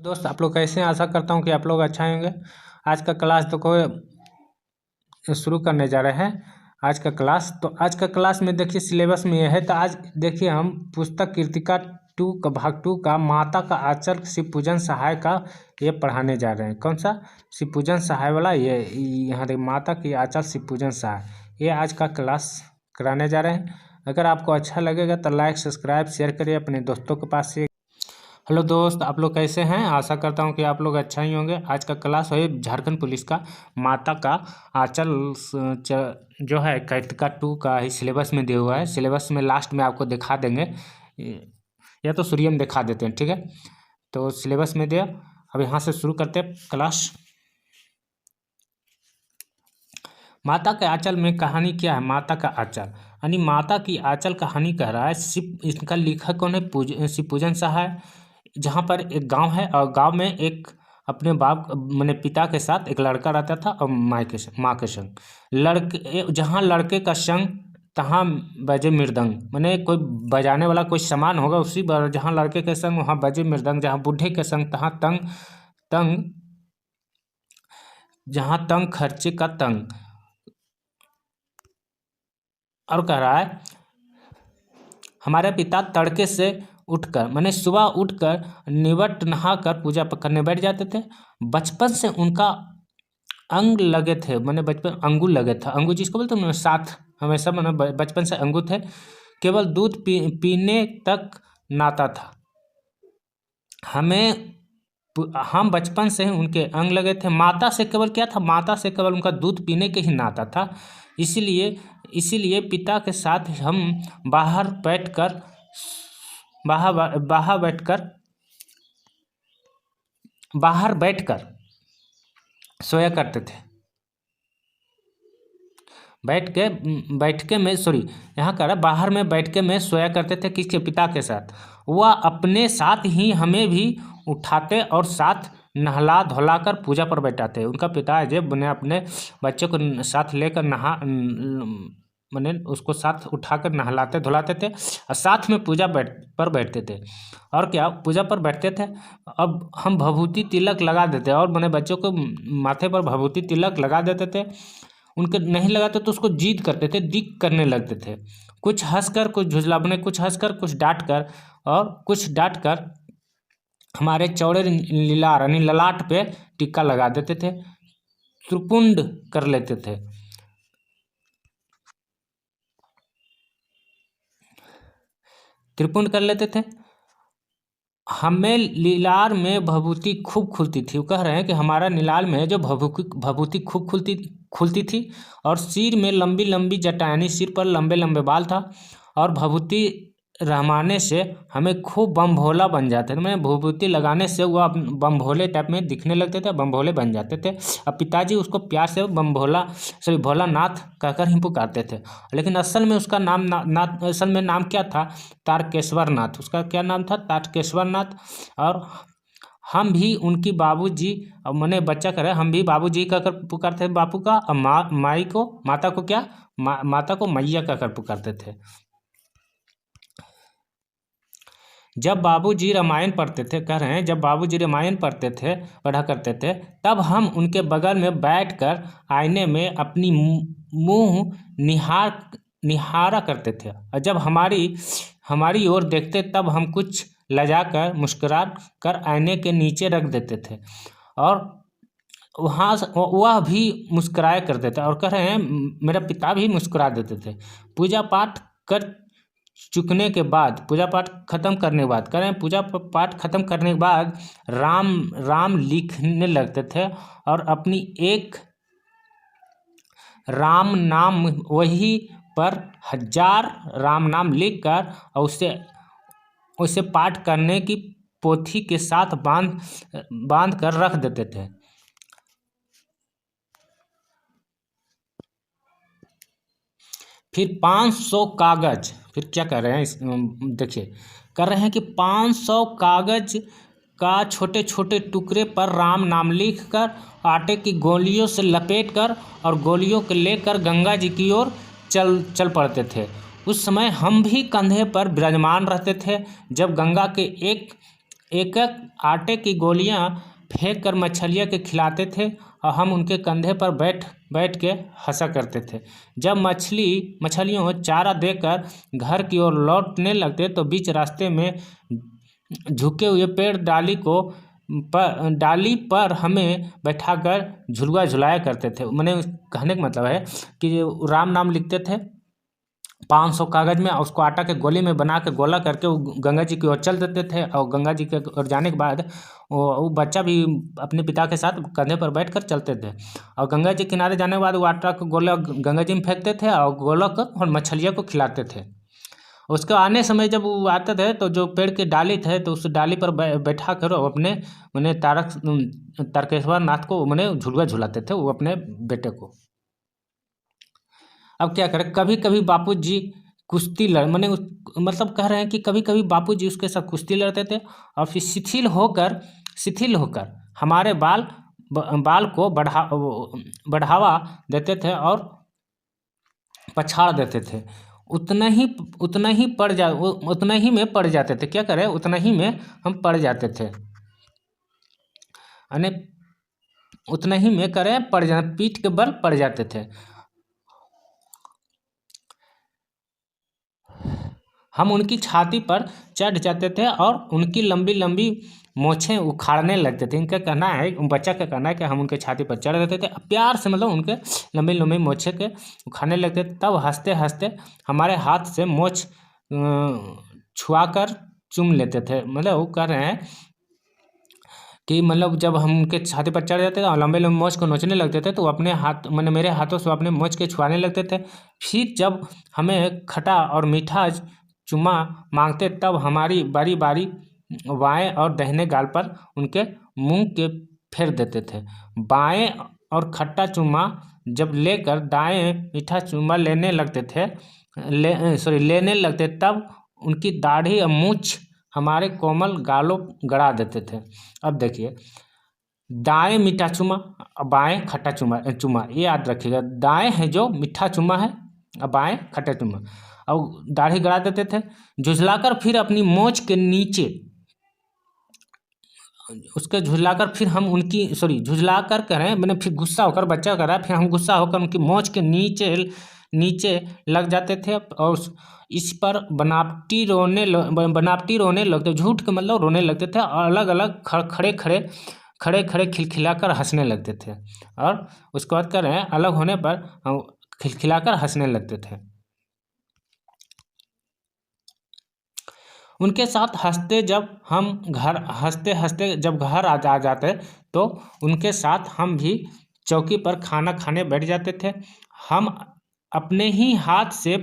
दोस्त आप लोग कैसे हैं। आशा करता हूँ कि आप लोग अच्छा होंगे। आज का क्लास तो कोई शुरू करने जा रहे हैं। आज का क्लास में देखिए सिलेबस में यह है। तो आज देखिए हम पुस्तक कृतिका 2 का भाग 2 का माता का आंचल शिव पूजन सहाय का ये पढ़ाने जा रहे हैं। कौन सा? शिव पूजन सहाय वाला। ये यहाँ देखिए माता की आंचल शिव पूजन सहाय, ये आज का क्लास कराने जा रहे हैं। अगर आपको अच्छा लगेगा तो लाइक सब्सक्राइब शेयर करिए अपने दोस्तों के पास से। हेलो दोस्त, आप लोग कैसे हैं। आशा करता हूं कि आप लोग अच्छा ही होंगे। आज का क्लास है झारखंड पुलिस का माता का आंचल जो है कृतिका 2 का ही सिलेबस में दिया हुआ है। सिलेबस में लास्ट में आपको दिखा देंगे, या तो सूर्य में दिखा देते हैं, ठीक है। तो सिलेबस में दिया। अब यहाँ से शुरू करते हैं क्लास। माता के आंचल में कहानी क्या है। माता का आंचल यानी माता की आंचल कहानी कह रहा है। शिव, इसका लेखक कौन है? शिव पूजन सहाय। जहाँ पर एक गांव है और गांव में एक अपने बाप मैंने पिता के साथ एक लड़का रहता था और माँ के संग। लड़के जहाँ लड़के का संग तहाँ बजे मृदंग, मैंने कोई बजाने वाला कोई सामान होगा उसी पर। जहाँ लड़के के संग वहाँ बजे मृदंग, जहाँ बूढ़े के संग तहाँ तंग तंग, जहाँ तंग खर्चे का तंग। और कह रहा है हमारे पिता तड़के से उठकर मैंने सुबह उठकर निवट नहाकर पूजा करने बैठ जाते थे। बचपन से उनका अंग लगे थे, मैंने बचपन अंगूर लगे था। अंगूर जिसको बोलते हैं साथ, हमेशा मैंने बचपन से अंगूर थे। केवल दूध पीने तक नाता था। हम बचपन से ही उनके अंग लगे थे। माता से केवल क्या था? माता से केवल उनका दूध पीने के ही नाता था। इसीलिए पिता के साथ हम बाहर बैठकर सोया करते थे। यहाँ कह रहा बाहर में बैठ के मैं सोया करते थे। किसके? पिता के साथ। वह अपने साथ ही हमें भी उठाते और साथ नहला धुलाकर पूजा पर बैठाते। उनका पिता जब मैंने अपने बच्चे को साथ लेकर मैंने उसको साथ उठाकर नहलाते धुलाते थे और साथ में पूजा पर बैठते थे। और क्या पूजा पर बैठते थे। अब हम भभूति तिलक लगा देते और मैंने बच्चों को माथे पर भभूति तिलक लगा देते थे। उनके नहीं लगाते तो उसको जिद करते थे, दिक करने लगते थे। कुछ हंसकर, कुछ झुझलाने, कुछ हंसकर, कुछ डांटकर और कुछ डांटकर हमारे चौड़े लीलार यानी ललाट पे टिक्का लगा देते थे, त्रिपुंड कर लेते थे। त्रिपुंड कर लेते थे। हमें लीलार में भभूति खूब खुलती थी। वो कह रहे हैं कि हमारा नीलाल में जो भभूति खूब खुलती थी और सिर में लंबी लंबी जटा यानी सिर पर लंबे लंबे बाल था और भभूति रहमाने से हमें खूब बम भोला बन जाते थे। मैं भभूति लगाने से वह बम भोले टाइप में दिखने लगते थे, बम भोले बन जाते थे। अब पिताजी उसको प्यार से भोलानाथ कहकर ही पुकारते थे। लेकिन असल में उसका नाम असल में नाम क्या था? तारकेश्वर नाथ। उसका क्या नाम था? तारकेश्वर नाथ। और हम भी उनकी बाबूजी, अब मैंने बच्चा करे, हम भी बाबूजी कहकर पुकारते थे बापू का। और माता को क्या? माता को मैया कहकर पुकारते थे। जब बाबूजी रामायण पढ़ते थे, कह रहे हैं जब बाबूजी रामायण पढ़ा करते थे तब हम उनके बगल में बैठकर आईने में अपनी मुंह निहारा करते थे और जब हमारी ओर देखते तब हम कुछ लजाकर मुस्कुरा कर आईने के नीचे रख देते थे और वहाँ वह भी मुस्कुराया करते थे। और कह रहे हैं मेरा पिता भी मुस्कुरा देते थे। पूजा पाठ खत्म करने के बाद, करें पूजा पाठ खत्म करने के बाद राम लिखने लगते थे और अपनी एक राम नाम वही पर 1000 राम नाम लिखकर और उसे पाठ करने की पोथी के साथ बांध कर रख देते थे। फिर 500 कागज, फिर क्या कर रहे हैं देखिए, कर रहे हैं कि 500 कागज का छोटे छोटे टुकड़े पर राम नाम लिखकर आटे की गोलियों से लपेटकर और गोलियों को लेकर गंगा जी की ओर चल पड़ते थे। उस समय हम भी कंधे पर विराजमान रहते थे। जब गंगा के एक एक एक आटे की गोलियां फेंक कर मछलियों के खिलाते थे और हम उनके कंधे पर बैठ बैठ के हंसा करते थे। जब मछलियों चारा देकर घर की ओर लौटने लगते तो बीच रास्ते में झुके हुए पेड़ डाली पर हमें बैठाकर झुलवा झुलाया करते थे। मैंने कहने का मतलब है कि राम नाम लिखते थे 500 कागज में, उसको आटा के गोली में बना के गोला करके वो गंगा जी की ओर चल देते थे। और गंगा जी के ओर जाने के बाद वो बच्चा भी अपने पिता के साथ कंधे पर बैठ कर चलते थे। और गंगा जी किनारे जाने के बाद वो आटा का गोला गंगा जी में फेंकते थे और गोलक और मछलियों को खिलाते थे। उसके आने समय जब वो आते थे तो जो पेड़ की डाली थे तो उस डाली पर बैठा कर अपने उन्हें तारकेश्वर नाथ को मैंने झुलवा झुलाते थे वो अपने बेटे को। अब क्या करें, कभी कभी बापूजी कुश्ती लड़ मैंने मतलब कह रहे हैं कि कभी कभी बापूजी उसके साथ कुश्ती लड़ते थे और फिर शिथिल होकर हमारे बाल को बढ़ावा देते थे और पछाड़ देते थे। उतना ही में पड़ जाते थे। क्या करें, उतना ही में हम पड़ जाते थे, यानी उतना ही में करें पड़ जाते, पीठ के बल पड़ जाते थे। हम उनकी छाती पर चढ़ जाते थे और उनकी लंबी लंबी मोछें उखाड़ने लगते थे। इनका कहना है, बच्चा का कहना है कि हम उनके छाती पर चढ़ देते थे, प्यार से मतलब उनके लंबी लंबी मोछे के उखाड़ने लगते थे। तब हंसते हंसते हमारे हाथ से मोछ छुआकर चूम लेते थे। मतलब वो कह रहे हैं कि मतलब जब हम उनके छाती पर चढ़ जाते थे और लंबे लंबे मोछ को नोचने लगते थे तो वो अपने हाथ मैंने मेरे हाथों से अपने मोछ के छुआने लगते थे। फिर जब हमें खटा और मीठा चुम्मा मांगते तब हमारी बारी बारी बाएं और दाहिने गाल पर उनके मुंह के फेर देते थे। बाएं और खट्टा चुम्मा जब लेकर दाएं मीठा चुम्मा लेने लगते तब उनकी दाढ़ी और मूछ हमारे कोमल गालों गड़ा देते थे। अब देखिए, दाएं मीठा चुम्मा बाएं खट्टा चुम्मा ये याद रखिएगा। दाएं है जो मीठा चुम्मा है और बाएं खट्टा चुम्मा, और दाढ़ी गड़ा देते थे। झुझलाकर फिर अपनी मोछ के नीचे उसके झुझलाकर फिर हम उनकी झुझलाकर करें मैंने फिर गुस्सा होकर बच्चा करा फिर हम गुस्सा होकर उनकी मोछ के नीचे लग जाते थे और इस पर बनावटी रोने लगते, झूठ के मतलब रोने लगते थे और अलग अलग खड़े खड़े खिलखिलाकर हंसने लगते थे। और उसके बाद कर रहे हैं अलग होने पर खिलखिलाकर हंसने लगते थे। उनके साथ हंसते हंसते जब घर आ जाते तो उनके साथ हम भी चौकी पर खाना खाने बैठ जाते थे। हम अपने ही हाथ से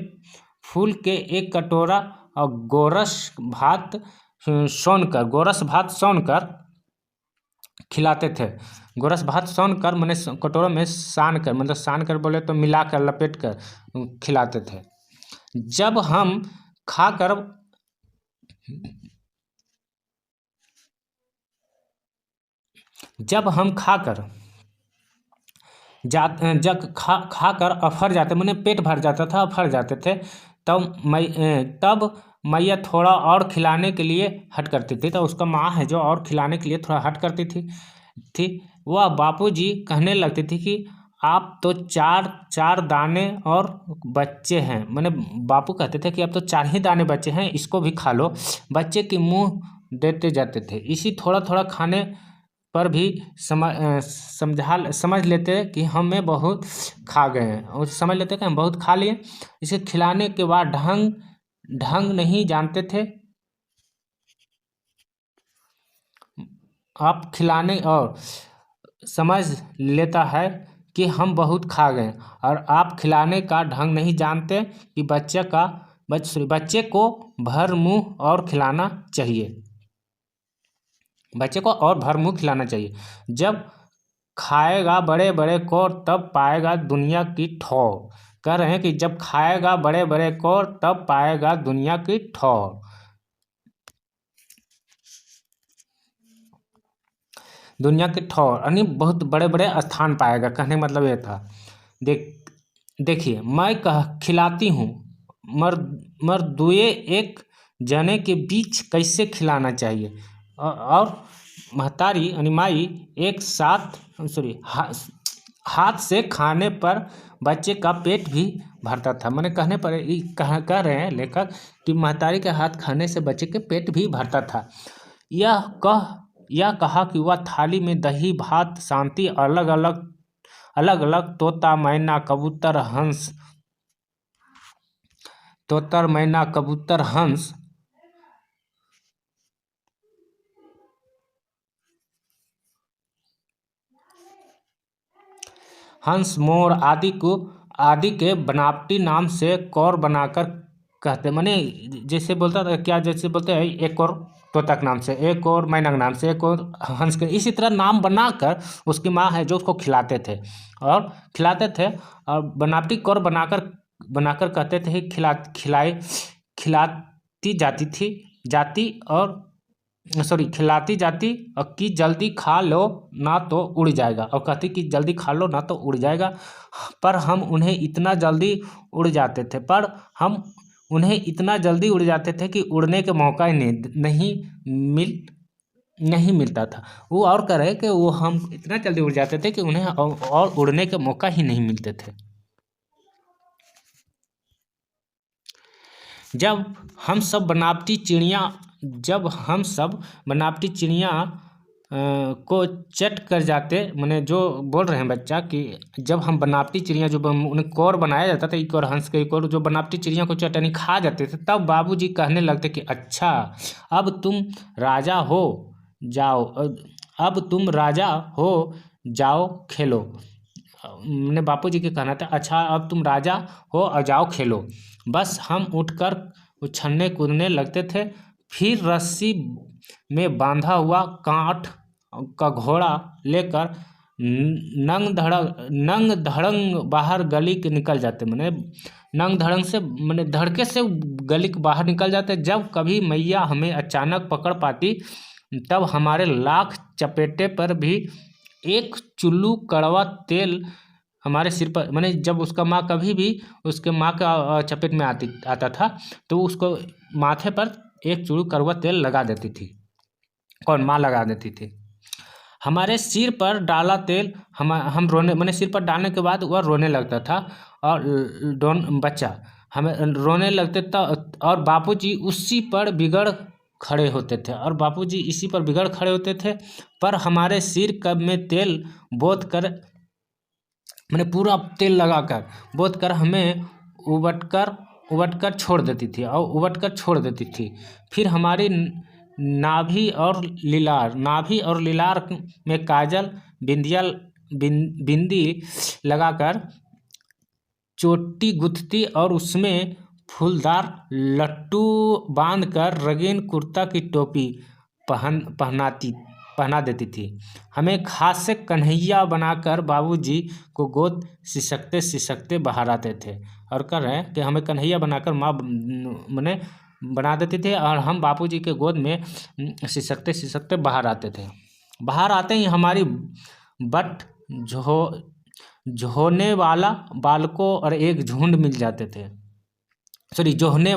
फूल के एक कटोरा और गोरस भात सौनकर खिलाते थे। गोरस भात सौनकर मैंने कटोरा में सान कर बोले तो मिलाकर लपेट कर खिलाते थे। जब हम खाकर अफर जाते मैंने पेट भर जाता था, अफर जाते थे, तब मैया थोड़ा और खिलाने के लिए हट करती थी। तो उसका माँ है जो और खिलाने के लिए थोड़ा हट करती थी। वह बापूजी कहने लगती थी कि आप तो चार दाने और बच्चे हैं। मैंने बापू कहते थे कि अब तो 4 ही दाने बच्चे हैं, इसको भी खा लो। बच्चे के मुंह देते जाते थे। इसी थोड़ा थोड़ा खाने पर भी समझ लेते कि हमें बहुत खा गए हैं और समझ लेते कि हम बहुत खा लिए। इसे खिलाने के बाद ढंग नहीं जानते थे। आप खिलाने और समझ लेता है कि हम बहुत खा गए और आप खिलाने का ढंग नहीं जानते कि बच्चे को भर मुंह और खिलाना चाहिए। बच्चे को और भर मुंह खिलाना चाहिए। जब खाएगा बड़े बड़े को तब पाएगा दुनिया की ठौर। कह रहे हैं कि जब खाएगा बड़े बड़े को तब पाएगा दुनिया की ठौर। दुनिया के ठौर यानी बहुत बड़े बड़े स्थान पाएगा। कहने का मतलब ये था। देखिए मैं खिलाती हूँ मर दुए एक जने के बीच कैसे खिलाना चाहिए। और महतारी यानी माई एक साथ हाथ से खाने पर बच्चे का पेट भी भरता था। मैंने कहने पर कह रहे हैं लेखक कि महतारी के हाथ खाने से बच्चे के पेट भी भरता था। यह कहा कि वह थाली में दही भात शांति अलग अलग तोता मैना कबूतर हंस मोर आदि के बनावटी नाम से कौर बनाकर कहते, माने जैसे बोलता था क्या, जैसे बोलते हैं एक और तोता के नाम से, एक और मैना के नाम से, एक और हंस के, इसी तरह नाम बनाकर उसकी माँ है जो उसको खिलाते थे और बनावटी कौर बनाकर कहते थे खिलाती जाती और कि जल्दी खा लो ना तो उड़ जाएगा, और कहती कि जल्दी खा लो ना तो उड़ जाएगा। पर हम उन्हें इतना जल्दी उड़ जाते थे कि उड़ने के मौका ही नहीं मिलता था। वो और कह रहे कि वो हम इतना जल्दी उड़ जाते थे कि उन्हें और उड़ने के मौका ही नहीं मिलते थे। जब हम सब बनावटी चिड़िया को चट कर जाते, मैंने जो बोल रहे हैं बच्चा कि जब हम बनावटी चिड़िया जो उन्हें कौर बनाया जाता था, एक और हंस के एक और जो बनावटी चिड़िया को चटनी खा जाते थे, तब बाबूजी कहने लगते कि अच्छा अब तुम राजा हो जाओ खेलो। मैंने बापूजी के कहना था अच्छा अब तुम राजा हो और जाओ खेलो। बस हम उठकर उछलने कूदने लगते थे। फिर रस्सी में बांधा हुआ काठ का घोड़ा लेकर नंग धड़ंग बाहर गली के निकल जाते। मैंने धड़के से गली के बाहर निकल जाते। जब कभी मैया हमें अचानक पकड़ पाती तब हमारे लाख चपेटे पर भी एक चुल्लू कड़वा तेल हमारे सिर पर, मैंने जब उसका माँ कभी भी उसके माँ का चपेट में आता था तो उसको माथे पर एक चुल्लू कड़वा तेल लगा देती थी, कौन माँ लगा देती थी। हमारे सिर पर डाला तेल हम रोने, मैंने सिर पर डालने के बाद वह रोने लगता था और बच्चा हमें रोने लगते था और बापूजी उसी पर बिगड़ खड़े होते थे। पर हमारे सिर कब में तेल बोत कर, मैंने पूरा तेल लगाकर बोत कर हमें उबटकर छोड़ देती थी। फिर हमारी नाभि और लीलार में काजल बिंदी लगाकर चोटी गुथती और उसमें फूलदार लट्टू बांधकर रंगीन कुर्ता की टोपी पहना देती थी। हमें खास से कन्हैया बनाकर बाबूजी को गोद सिसकते बाहर आते थे और कह रहे हैं कि हमें कन्हैया बनाकर माँ मैंने बना देती थी और हम बापूजी के गोद में सिसकते बाहर आते थे। बाहर आते ही हमारी बट जोहने वाला बालकों और एक झुंड मिल जाते थे। जोहने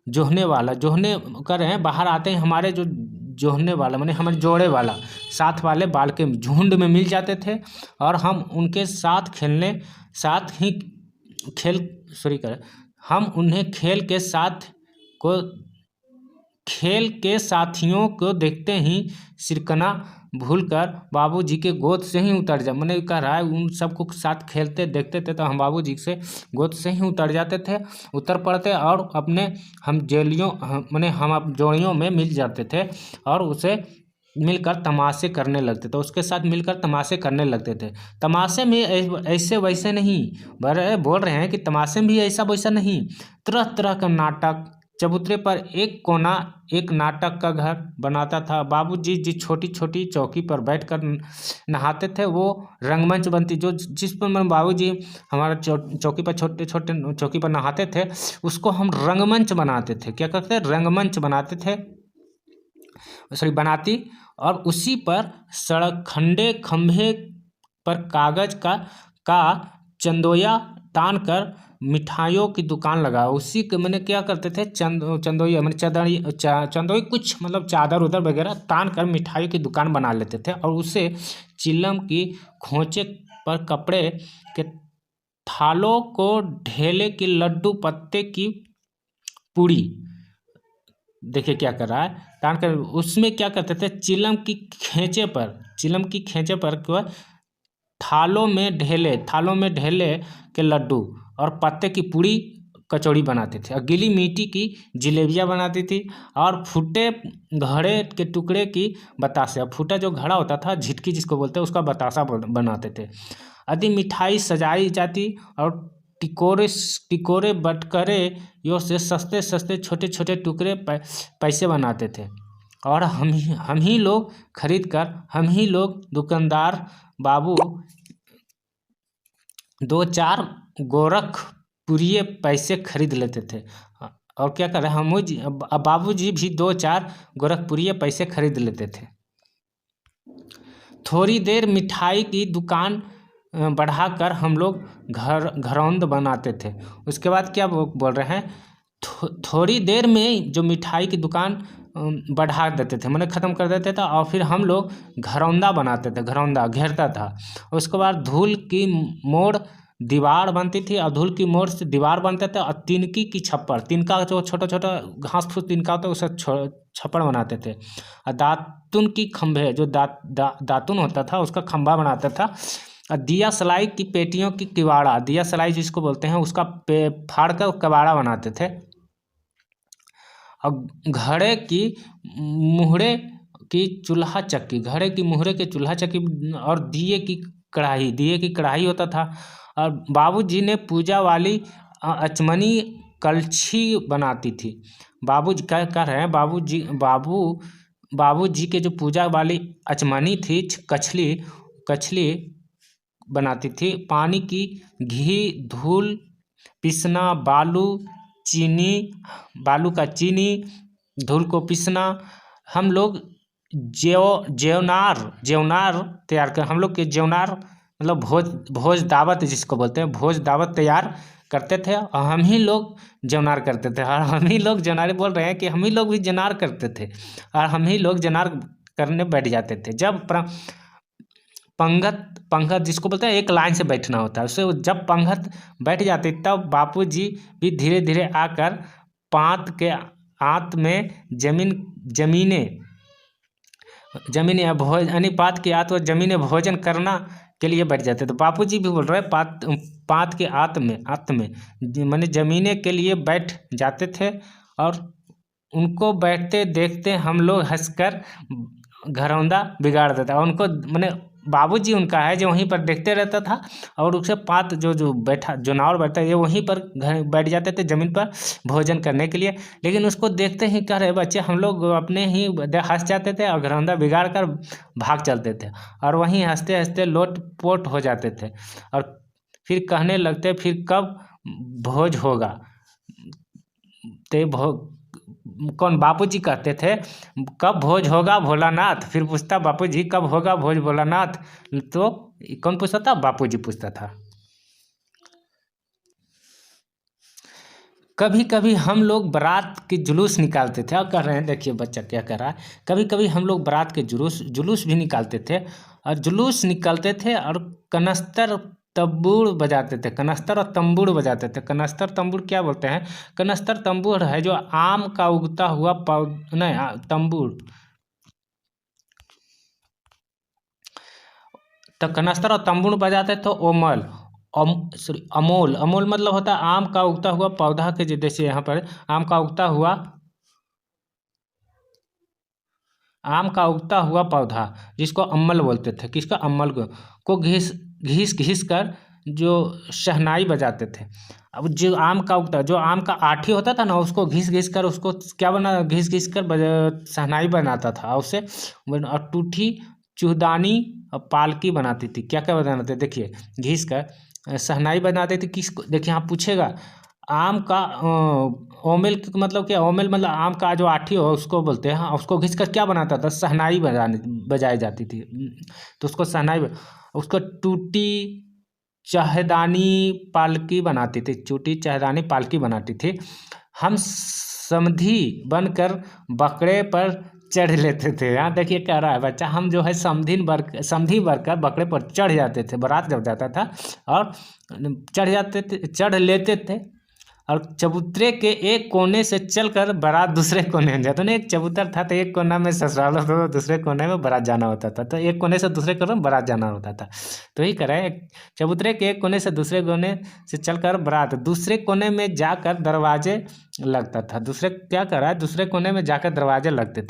कर रहे हैं, बाहर आते ही हमारे जो जोहने वाला मैंने हमारे जोड़े वाला साथ वाले बाल के झुंड में मिल जाते थे और हम उनके साथ हम उन्हें खेल के साथियों को देखते ही सिरकना भूलकर बाबूजी के गोद से ही उतर जा, मैंने कह रहा है उन सबको साथ खेलते देखते थे तो हम बाबूजी से गोद से ही उतर पड़ते और अपने हम जोड़ियों में मिल जाते थे और उसे मिलकर तमाशे करने लगते थे, उसके साथ मिलकर तमाशे करने लगते थे। तमाशे में ऐसे वैसे नहीं, बोल रहे हैं कि तमाशे में भी ऐसा वैसा नहीं, तरह तरह का नाटक चबूतरे पर एक कोना एक नाटक का घर बनाता था। बाबूजी जिस छोटी छोटी चौकी पर बैठकर नहाते थे वो रंगमंच बनती, जिस पर बाबूजी हमारा चौकी पर छोटे चौकी पर नहाते थे उसको हम रंगमंच बनाते थे। क्या करते रंगमंच बनाती और उसी पर सड़क खंभे पर कागज का चंदोया तान कर मिठाइयों की दुकान लगा। उसी के मैंने क्या करते थे, चंदोई मैंने चंदोई कुछ मतलब चादर उधर वगैरह तान कर मिठाई की दुकान बना लेते थे और उसे चिलम की खोचे पर कपड़े के थालों को ढेले की लड्डू पत्ते की पूड़ी, देखिए क्या कर रहा है, तान कर उसमें क्या करते थे, चिलम की खेचे पर थालों में ढेले के लड्डू और पत्ते की पूड़ी कचौड़ी बनाते थे और गीली मिट्टी की जलेबियाँ बनाती थी और फूटे घड़े के टुकड़े की बतासे, फूटा जो घड़ा होता था झिटकी जिसको बोलते हैं उसका बतासा बनाते थे। आदि मिठाई सजाई जाती और टिकोरे बटकरे यो से सस्ते सस्ते छोटे छोटे टुकड़े पैसे बनाते थे और हम ही लोग खरीद कर हम ही लोग दुकानदार बाबू 2-4 गोरखपुरिये पैसे खरीद लेते थे। और क्या कर रहे हैं, बाबू जी भी 2-4 गोरखपुरिये पैसे खरीद लेते थे। थोड़ी देर मिठाई की दुकान बढ़ाकर हम लोग घरौंद बनाते थे। उसके बाद क्या बोल रहे हैं, थोड़ी देर में जो मिठाई की दुकान बढ़ा देते थे, मैंने ख़त्म कर देते थे और फिर हम लोग घरौंदा बनाते थे, घरौंदा घेरता था। उसके बाद धूल की मोड़ दीवार बनती थी और धूल की मोड़ से दीवार बनते थे और तिनकी की छप्पर, तिनका जो छोटा छोटा घास फूस तिनका होता है उसे छप्पर बनाते थे और दातुन की खंभे जो दातुन होता था उसका खंभा बनाता था और दिया सलाई की पेटियों की किवाड़ा, दिया सलाई जिसको बोलते हैं उसका फाड़ कर कबाड़ा बनाते थे और घड़े की मुहरे की चूल्हा चक्की और दिए की कढ़ाई होता था। और बाबूजी ने पूजा वाली अचमनी कलछी बनाती थी। बाबूजी क्या कर रहे हैं, बाबूजी के जो पूजा वाली अचमनी थी कछली बनाती थी। पानी की घी धूल पीसना, बालू का चीनी धूल को पीसना, हम लोग जेवनार तैयार कर, हम लोग के जेवनार मतलब भोज दावत जिसको बोलते हैं, भोज दावत तैयार करते थे और हम ही लोग जेवनार करते थे। और हम ही लोग जेवनार बोल रहे हैं कि हम ही लोग भी जेवनार करते थे और हम ही लोग जेवनार करने बैठ जाते थे। जब पंगत जिसको बोलते हैं एक लाइन से बैठना होता है, उससे जब पंगत बैठ जाती तब बापूजी भी धीरे धीरे आकर पात के आंत में जमीने पात के आंत और जमीने भोजन करना के लिए बैठ जाते थे। बापूजी भी बोल रहे हैं पात के आंत में माने जमीने के लिए बैठ जाते थे और उनको बैठते देखते हम लोग हंसकर घरौंदा बिगाड़ देता और उनको मैंने बाबूजी उनका है जो वहीं पर देखते रहता था और उससे पात जो बैठा जो नाव बैठता है ये वहीं पर घर बैठ जाते थे ज़मीन पर भोजन करने के लिए। लेकिन उसको देखते ही कह रहे बच्चे हम लोग अपने ही हंस जाते थे और घरौंदा बिगाड़ कर भाग चलते थे और वहीं हंसते हंसते लोट पोट हो जाते थे और फिर कहने लगते फिर कब भोज होगा। कौन, बापूजी कहते थे कब भोज होगा भोलानाथ, फिर पूछता बापूजी कब होगा भोज भोलानाथ, तो कौन पूछता था, बापूजी पूछता था। कभी कभी हम लोग बारात के जुलूस निकालते थे और कर रहे हैं, देखिए बच्चा क्या कर रहा है, कभी कभी हम लोग बारात के जुलूस भी निकालते थे और जुलूस निकालते थे और कनस्तर तंबूर बजाते थे, कनस्तर और तंबूर बजाते थे। कनस्तर तंबूर क्या बोलते हैं, कनस्तर तंबूर है जो आम का उगता हुआ तंबूर, तो कनस्तर और तंबूर बजाते तो अमोल मतलब होता है आम का उगता हुआ पौधा के, जैसे यहाँ पर आम का उगता हुआ पौधा जिसको अम्मल बोलते थे, किसका, अम्मल को घिस कर जो शहनाई बजाते थे। अब जो आम का आठी होता था ना उसको घिस कर उसको क्या घिस कर शहनाई बनाता था उससे, और टूठी चूहदानी और पालकी बनाती थी। क्या क्या बनाते थे, देखिए घिस कर शहनाई बनाते थे। किसको, देखिए यहाँ पूछेगा आम का ओमेल मतलब क्या, ओमेल मतलब आम का जो आठी हो उसको बोलते हैं। उसको घिस कर क्या बनाता था, शहनाई बजाई जाती थी, तो उसको शहनाई, उसको टूटी चहदानी पालकी बनाती थी, चूटी चहदानी पालकी बनाती थी। हम समधी बनकर बकरे पर चढ़ लेते थे। यहाँ देखिए कह रहा है बच्चा, हम जो है समधी बनकर बकरे पर चढ़ जाते थे, बारात जब जाता था और चढ़ लेते थे और चबूतरे के एक कोने से चलकर बारात दूसरे कोने में जाता। एक चबूतर था तो एक कोना में ससुराल होता था, दूसरे कोने में बारात जाना होता था, तो एक कोने से दूसरे कोने में बारात जाना होता था। तो ही करें, चबूतरे के एक कोने से दूसरे कोने से चलकर बारात दूसरे कोने में जाकर दरवाजे लगता था। दूसरे क्या कर रहा है, दूसरे कोने में जाकर दरवाजे लगती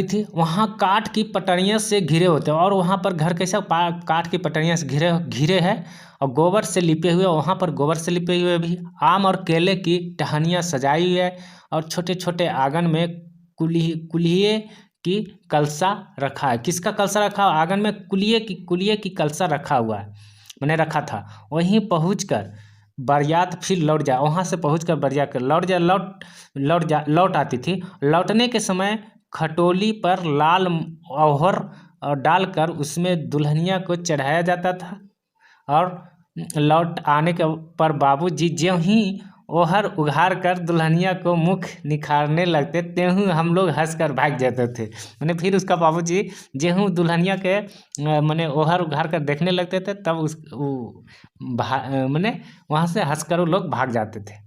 थी। वहाँ काठ की पटरियाँ से घिरे होते और वहाँ पर घर कैसा काठ की पटरियाँ से घिरे है और गोबर से लिपे हुए, वहाँ पर गोबर से लिपे हुए भी आम और केले की टहनियाँ सजाई हुई है और छोटे छोटे आंगन में कुल्हिए की कलसा रखा है। किसका कलसा रखा है आंगन में? कुलिये की कलसा रखा हुआ है, मैंने रखा था। वहीं पहुँचकर बरियात फिर लौट जाए, वहाँ से पहुँचकर बरियात लौट आती थी। लौटने के समय खटोली पर लाल ओहर डालकर उसमें दुल्हनिया को चढ़ाया जाता था और लौट आने के पर बाबूजी ज्यों ही ओहर उघार कर दुल्हनिया को मुख निखारने लगते, त्यों हम लोग हंसकर भाग जाते थे। मैंने फिर उसका बाबूजी ज्यों दुल्हनिया के मैंने ओहर उघार कर देखने लगते थे, तब मैंने वहाँ से हंसकर वो लोग भाग जाते थे।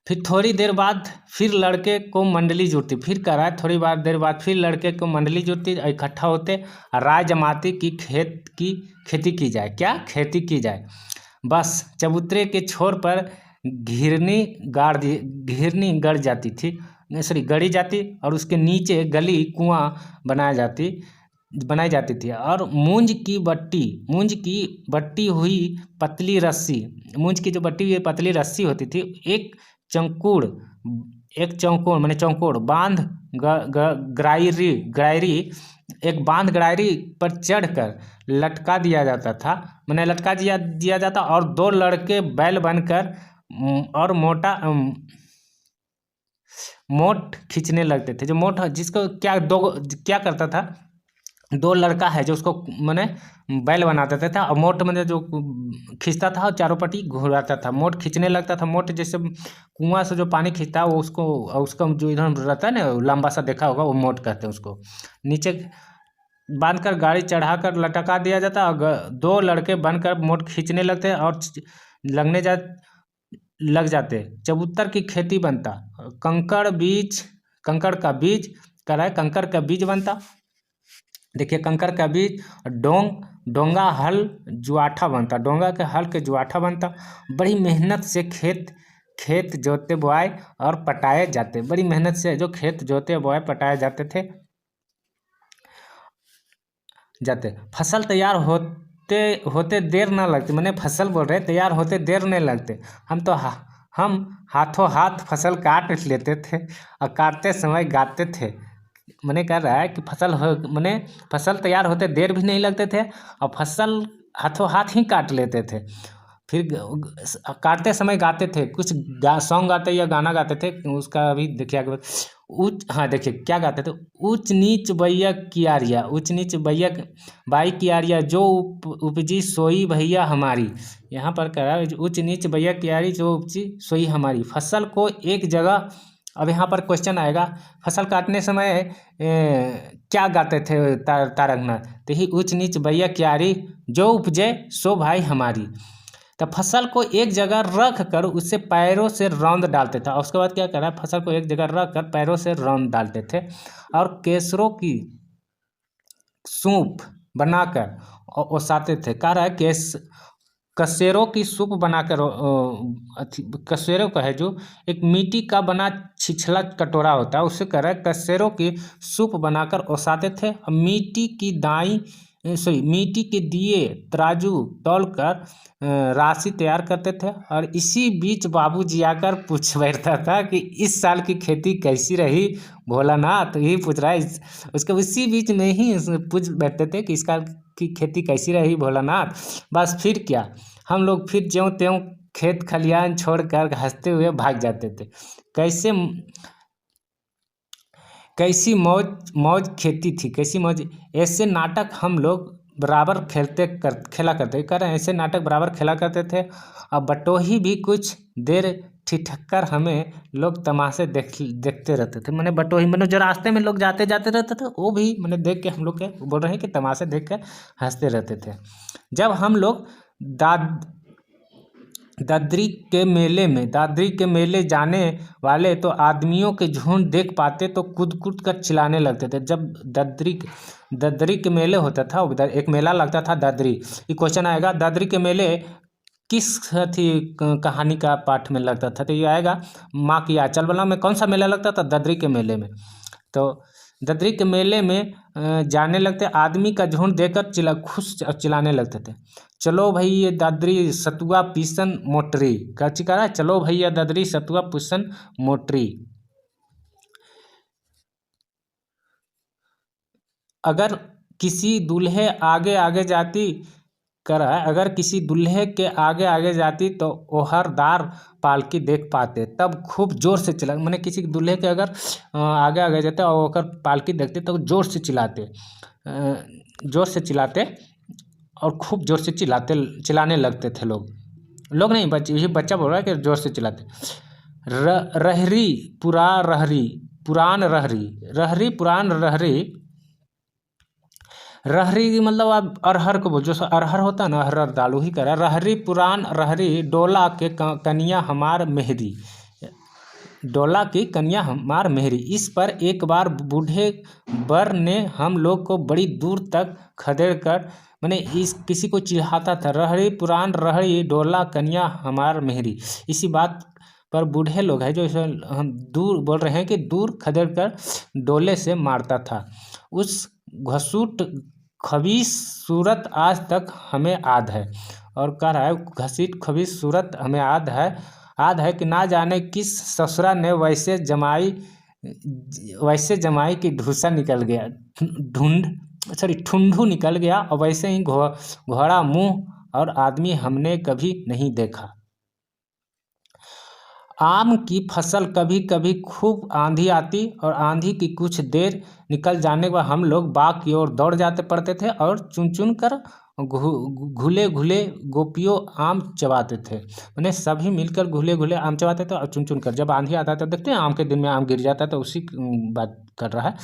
फिर थोड़ी देर बाद फिर लड़के को मंडली जुड़ती, फिर कह रहा है थोड़ी देर बाद फिर लड़के को मंडली जुड़ती, इकट्ठा होते, राय जमाती की खेती की जाए। क्या खेती की जाए? बस चबूतरे के छोर पर घिरनी गड़ जाती थी, गड़ी जाती और उसके नीचे गली कुआं बनाई जाती थी और मूंज की बट्टी हुई पतली रस्सी होती थी, एक चौकोर माने चौकोर बांध गरायरी एक बांध गरायरी पर चढ़कर लटका दिया जाता और दो लड़के बैल बनकर और मोट खींचने लगते थे। जो मोट जिसको क्या करता था, दो लड़का है जो उसको मैंने बैल बना देता था और मोट मैंने जो खींचता था और चारों पट्टी घुराता था, मोट खींचने लगता था। मोट जैसे कुआं से जो पानी खींचता है वो उसका जो इधर रहता है ना लंबा सा, देखा होगा, वो मोट कहते हैं उसको। नीचे बांधकर गाड़ी चढ़ाकर लटका दिया जाता और दो लड़के बनकर मोट खींचने लगते और लग जाते। चबूतर की खेती बनता, कंकड़ का बीज बनता। देखिए कंकर का बीज, डोंगा हल जुआठा बनता, डोंगा के हल के जुआठा बनता। बड़ी मेहनत से खेत जोते बोआए और पटाए जाते, बड़ी मेहनत से जो खेत जोते बोआए पटाए जाते। फसल तैयार होते देर ना लगती, मैंने फसल बोल रहे, तैयार होते देर नहीं लगते। हम हाथों हाथ फसल काट लेते थे और काटते समय गाते थे। मैंने कह रहा है कि फसल तैयार होते देर भी नहीं लगते थे और फसल हाथों हाथ ही काट लेते थे। फिर काटते समय गाते थे, कुछ सॉन्ग गाते या गाना गाते थे, उसका अभी देखिए आगे। हाँ देखिए क्या गाते थे, ऊंच नीच बैया कियारिया, ऊंच नीच बैया बाई कियारिया, जो उपजी सोई भैया हमारी। यहाँ पर कह रहा है ऊंच नीच बैया कियारी, जो उपजी सोई हमारी। फसल को एक जगह, अब यहाँ पर क्वेश्चन आएगा, फसल काटने समय क्या गाते थे तारकनाथ? तो ही ऊंच नीच बैया क्यारी, जो उपजे सो भाई हमारी। तो फसल को एक जगह रख कर उससे पैरों से रौंद डालते थे और उसके बाद क्या कर रहा है, फसल को एक जगह रख कर पैरों से रौंद डालते थे और केसरों की सूप बनाकर ओसाते थे। कह रहा है कसेरों की सूप बनाकर, कसेरों का है जो एक मिट्टी का बना छिछला कटोरा होता है, उससे कह रहा है कसेरों की सूप बनाकर ओसाते थे। मिट्टी के दिए तराजू तौलकर राशि तैयार करते थे और इसी बीच बाबूजी आकर पूछ बैठता था कि इस साल की खेती कैसी रही भोलानाथ, यही पूछ रहा है। उसके उसी बीच में ही पूछ बैठते थे कि इस साल की खेती कैसी रही भोलानाथ। बस फिर क्या, हम लोग फिर ज्यों त्यों खेत खलियान छोड़कर हंसते हुए भाग जाते थे। कैसी मौज मौज खेती थी, कैसी मौज। ऐसे नाटक हम लोग बराबर खेला करते, कह रहे हैं ऐसे नाटक बराबर खेला करते थे। अब बटोही भी कुछ देर ठिठक हमें लोग तमाशे देखते रहते थे। मैंने बटोही मैंने जो रास्ते में लोग जाते जाते रहते थे वो भी मैंने देख के हम लोग के बोल रहे हैं कि तमाशे देख के हंसते रहते थे। जब हम लोग दादरी के मेले जाने वाले तो आदमियों के झुंड देख पाते तो कूद कूद कर चिल्लाने लगते थे। जब दादरी के मेले होता था, उधर एक मेला लगता था दादरी। ये क्वेश्चन आएगा, दादरी के मेले किस थी कहानी का पाठ में लगता था, तो ये आएगा माँ की आंचल वाला में कौन सा मेला लगता था, दादरी के मेले में। तो दादरी के मेले में जाने लगते, आदमी का झुंड देखकर खुश चिल्लाने लगते थे। चलो भैया दादरी सतुआ पीसन मोटरी, क्या चिका है, चलो भैया दादरी सतुआ पीसन मोटरी। अगर किसी दूल्हे आगे आगे जाती अगर किसी दूल्हे के आगे आगे जाती तो ओहरदार पालकी देख पाते, तब खूब जोर से चिल्ला, मैंने किसी दूल्हे के अगर आगे आगे जाते और ओकर पालकी देखते तो जोर से चिल्लाते और खूब जोर से चिल्लाने लगते थे। लोग नहीं, ये बच्चा बोल रहा है कि जोर से चिल्लाते। रहरी पुरान रहरी रहरी मतलब आप अरहर को बोल, जो अरहर होता है ना, अरहर दाल, वही कह रहा है। रहरी पुरान रहरी डोला के कन्या हमार मेहरी, डोला की कन्या हमार मेहरी। इस पर एक बार बूढ़े बर ने हम लोग को बड़ी दूर तक खदेड़ कर मैंने इस किसी को चिढ़ाता था, रहरी पुरान रहरी डोला कन्या हमार मेहरी। इसी बात पर बूढ़े लोग हैं जो हम दूर बोल रहे हैं कि दूर खदेड़ कर डोले से मारता था। उस घसूट खबीस सूरत आज तक हमें याद है, और कह रहा है घसीट खबीस सूरत हमें याद है कि ना जाने किस ससुरा ने वैसे जमाई की ढूसा निकल गया, ठुंडू निकल गया, और वैसे ही घोड़ा मुंह और आदमी हमने कभी नहीं देखा। आम की फसल कभी कभी खूब आंधी आती और आंधी की कुछ देर निकल जाने के बाद हम लोग बाग की ओर दौड़ जाते पड़ते थे और चुन चुन कर घुले घुले गोपियों आम चबाते थे। मैंने सभी मिलकर घुले घुले आम चबाते थे और चुन चुन कर, जब आंधी आता था देखते हैं आम के दिन में आम गिर जाता है तो उसी बात कर रहा है,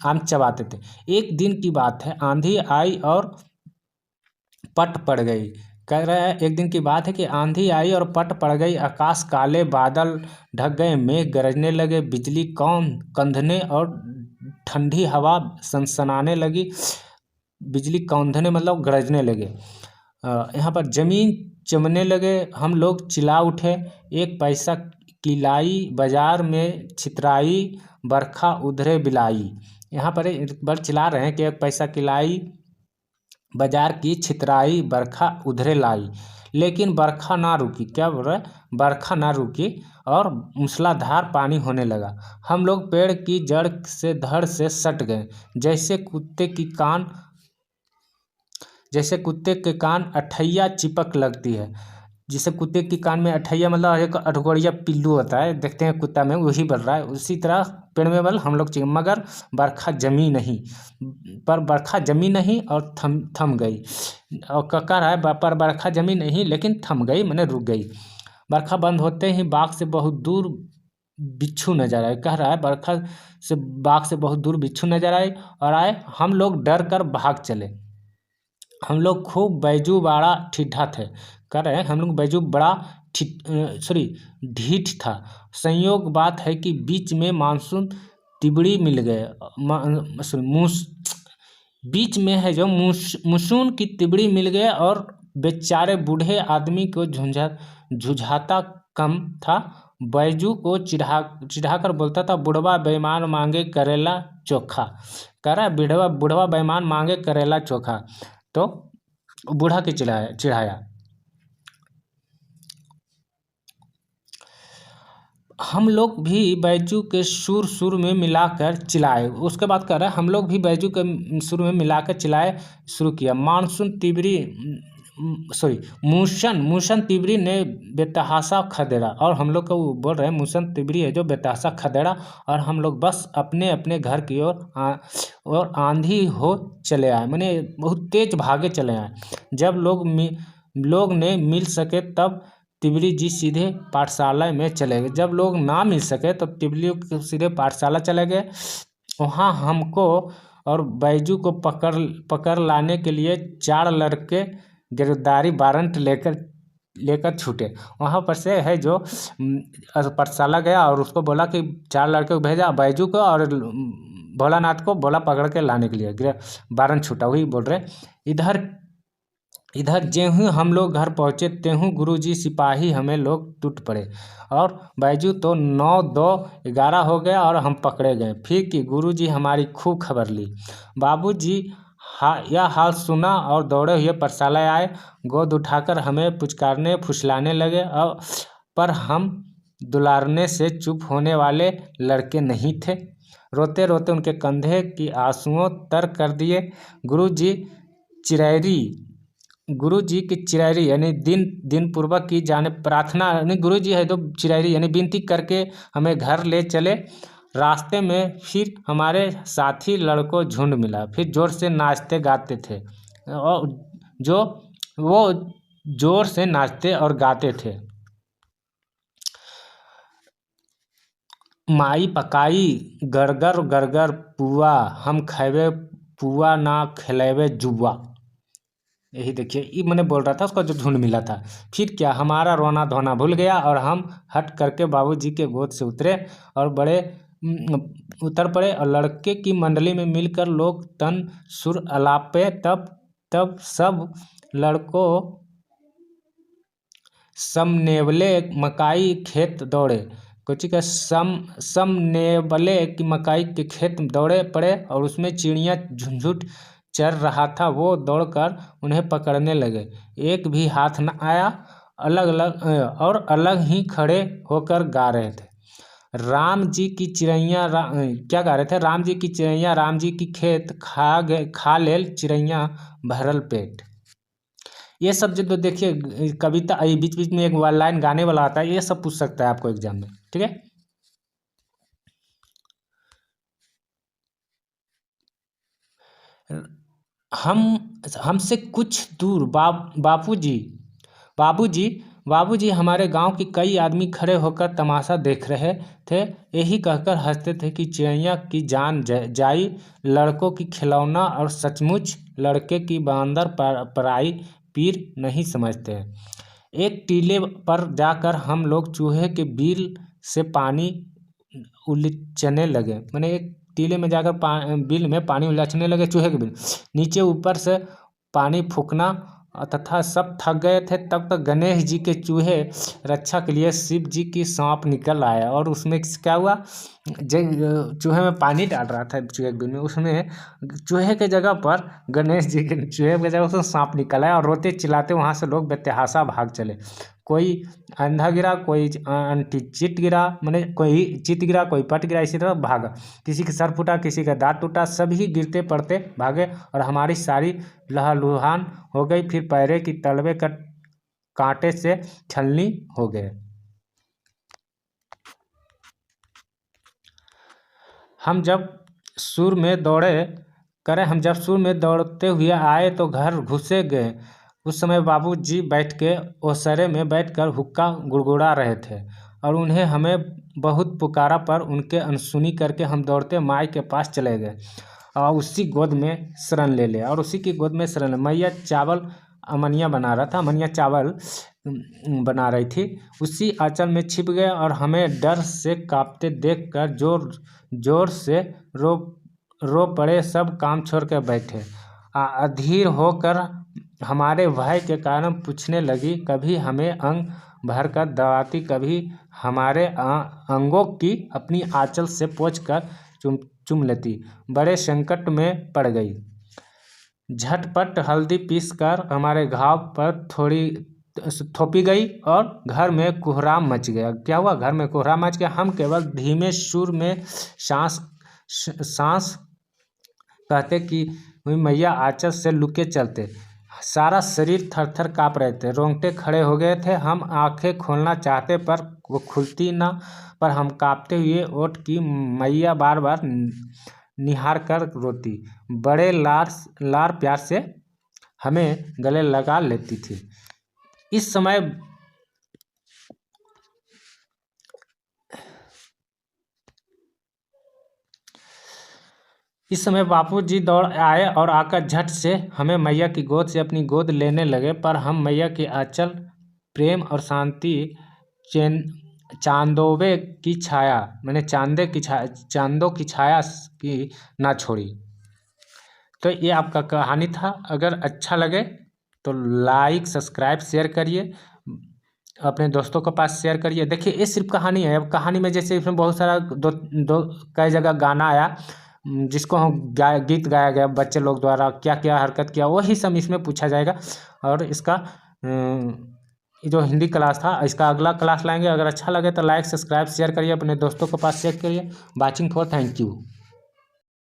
आम चबाते थे। एक दिन की बात है, आंधी आई और पट पड़ गई। कह रहा है एक दिन की बात है कि आंधी आई और पट पड़ गई, आकाश काले बादल ढक गए, मेघ गरजने लगे, बिजली कंधने और ठंडी हवा सनसनाने लगी। बिजली कौंधने मतलब गरजने लगे। यहाँ पर जमीन चमने लगे, हम लोग चिल्ला उठे, एक पैसा की लाई बाजार में छितराई, बरखा उधरे बिलाई। यहाँ पर एक बार चिल्ला रहे हैं कि एक पैसा की लाई बाजार की छितराई, बरखा उधरे लाई, लेकिन बरखा ना रुकी। क्या बोल रहा है, बरखा ना रुकी और मूसलाधार पानी होने लगा। हम लोग पेड़ की जड़ से धड़ से सट गए, जैसे कुत्ते के कान अठैया चिपक लगती है। जिसे कुत्ते के कान में अठैया मतलब एक अठगोड़िया पिल्लू होता है, देखते हैं कुत्ता में, वही बन रहा है। उसी तरह पेड़ में बल हम लोग मगर बरखा जमी नहीं और थम गई। और कह रहा है पर बरखा जमी नहीं लेकिन थम गई, मैंने रुक गई। बरखा बंद होते ही बाग से बहुत दूर बिच्छू नजर आए। कह रहा है बाग से बहुत दूर बिच्छू नजर आए। हम लोग डर कर भाग चले। हम लोग खूब बैजू बड़ा ठिठा थे। कह रहे हैं हम लोग बैजू बड़ा ढीठ था। संयोग बात है कि बीच में मानसून तिबड़ी मिल गए, बीच में है जो मानसून की तिबड़ी मिल गए और बेचारे बूढ़े आदमी को झुझाता कम था। बैजू को चिढ़ाकर बोलता था, बुढ़वा बेईमान मांगे करेला चोखा। कह रहा है बुढ़वा बेईमान मांगे करेला चोखा, तो बूढ़ा के चिढ़ाया। हम लोग भी बैजू के सुर में मिलाकर चिल्लाए। उसके बाद कह रहा है हम लोग भी बैजू के सुर में मिलाकर चिल्लाए शुरू किया। Monsoon sorry Musan Musan Tabari ने बेतहासा खदेड़ा, और हम लोग को बोल रहे हैं मूसन तिबरी है जो बेतहासा खदेड़ा, और हम लोग बस अपने अपने घर की ओर आंधी हो चले आए, माने बहुत तेज भागे चले आए। जब लोग ने मिल सके तब तिबरी जी सीधे पाठशाला में चले गए। जब लोग ना मिल सके तो तिबरी सीधे पाठशाला चले गए। वहाँ हमको और बैजू को पकड़ लाने के लिए 4 लड़के गिरफ्तारी वारंट लेकर छूटे। वहाँ पर से है जो पाठशाला गया और उसको बोला कि 4 लड़के को भेजा, बैजू को और भोलानाथ को बोला पकड़ के लाने के लिए, वारंट छूटा। वही बोल रहे इधर जेहूँ हम लोग घर पहुँचे तेहूँ गुरुजी सिपाही हमें लोग टूट पड़े, और बैजू तो 9-2-11 हो गया और हम पकड़े गए। फिर कि गुरुजी हमारी खूब खबर ली। बाबूजी यह हाल सुना और दौड़े हुए पाठशाला आए। गोद उठाकर हमें पुचकारने फुसलाने लगे, पर हम दुलारने से चुप होने वाले लड़के नहीं थे। रोते रोते उनके कंधे की आंसुओं तर कर दिए। गुरु जी की चिरैरी यानी दिन पूर्वक की जाने प्रार्थना, यानी गुरु जी है तो चिरैरी यानी विनती करके हमें घर ले चले। रास्ते में फिर हमारे साथी लड़कों झुंड मिला, फिर जोर से नाचते गाते थे, और वो जोर से नाचते और गाते थे। माई पकाई गरगर गरगर पुआ, हम खैबे पुआ ना खिलेबे जुआ। यही देखिए, ये मैंने बोल रहा था उसका जो झुंड मिला था। फिर क्या, हमारा रोना धोना भूल गया और हम हट करके बाबूजी के गोद से उतरे और उतर पड़े, और लड़के की मंडली में मिलकर लोग तन सुर अलापे। तब सब लड़कों समनेवले मकाई खेत दौड़े। कोची का समनेवले की मकाई के खेत दौड़े पड़े, और उसमें चिड़िया झुंझुट चर रहा था। वो दौड़कर उन्हें पकड़ने लगे। एक भी हाथ न आया, अलग ही खड़े होकर गा रहे थे। राम जी की चिड़ैया क्या गा रहे थे? राम जी की चिड़ैया राम जी की खेत खा लेल चिड़ैया भरल पेट। ये सब जो देखिए कविता बीच बीच में एक लाइन गाने वाला आता है, ये सब पूछ सकता है आपको एग्जाम में, ठीक है। हमसे कुछ दूर बाबूजी हमारे गांव के कई आदमी खड़े होकर तमाशा देख रहे थे। यही कहकर हंसते थे कि चिड़ैया की जान जाई, लड़कों की खिलौना, और सचमुच लड़के की बांदर पराई पीर नहीं समझते। एक टीले पर जाकर हम लोग चूहे के बिल से पानी उलीचने लगे। मैंने एक टीले में जाकर बिल में पानी उलीचने लगे, चूहे के बिल नीचे ऊपर से पानी फूकना तथा सब थक गए थे। तब तक गणेश जी के चूहे रक्षा के लिए शिव जी की सांप निकल आया, और उसमें क्या हुआ, चूहे में पानी डाल रहा था चूहे के बिल में, उसमें चूहे के जगह पर गणेश जी के चूहे की जगह उसमें सांप निकल आया, और रोते चिल्लाते वहाँ से लोग बेतहाशा भाग चले। कोई अंधा गिरा, कोई चित गिरा, मैंने कोई चित गिरा, कोई पट गिरा, इसी तरह भागा। किसी का सर फूटा, किसी का दांत टूटा, सभी गिरते पड़ते भागे, और हमारी सारी लहलुहान हो गई। फिर पैरे की तलवे का कांटे से छलनी हो गए। हम जब सुर में दौड़ते हुए आए तो घर घुसे गए। उस समय बाबूजी बैठ के ओसरे में बैठकर हुक्का गुड़गुड़ा रहे थे, और उन्हें हमें बहुत पुकारा, पर उनके अनसुनी करके हम दौड़ते माई के पास चले गए और उसी गोद में शरण ले लिया, और उसी की गोद में शरण मैया अमनिया बना रहा था, अमनिया चावल बना रही थी, उसी आंचल में छिप गए, और हमें डर से कांपते देखकर जोर से रो पड़े। सब काम छोड़ कर बैठे। अधीर होकर हमारे भय के कारण पूछने लगी, कभी हमें अंग भर कर दबाती, कभी हमारे अंगों की अपनी आंचल से पोंछकर चुम लेती। बड़े संकट में पड़ गई। झटपट हल्दी पीसकर हमारे घाव पर थोपी गई, और घर में कोहराम मच गया। क्या हुआ? घर में कोहराम मच गया। हम केवल धीमे सुर में सांस कहते कि मैया आंचल से लुके चलते। सारा शरीर थर थर काँप रहे थे, रोंगटे खड़े हो गए थे। हम आंखें खोलना चाहते पर वो खुलती न, पर हम काँपते हुए ओठ की मैया बार बार निहार कर रोती। बड़े लार प्यार से हमें गले लगा लेती थी। इस समय बापूजी दौड़ आए और आकर झट से हमें मैया की गोद से अपनी गोद लेने लगे, पर हम मैया की आंचल, प्रेम और शांति, चांदों की छाया की ना छोड़ी। तो ये आपका कहानी था। अगर अच्छा लगे तो लाइक, सब्सक्राइब, शेयर करिए, अपने दोस्तों के पास शेयर करिए। देखिए ये सिर्फ कहानी है। अब कहानी में जैसे इसमें बहुत सारा कई जगह गाना आया, जिसको हम गीत गाया गया बच्चे लोग द्वारा, क्या क्या हरकत किया, वही सब इसमें पूछा जाएगा। और इसका जो हिंदी क्लास था, इसका अगला क्लास लाएंगे। अगर अच्छा लगे तो लाइक, सब्सक्राइब, शेयर करिए, अपने दोस्तों के पास शेयर करिए। Watching for, thank you.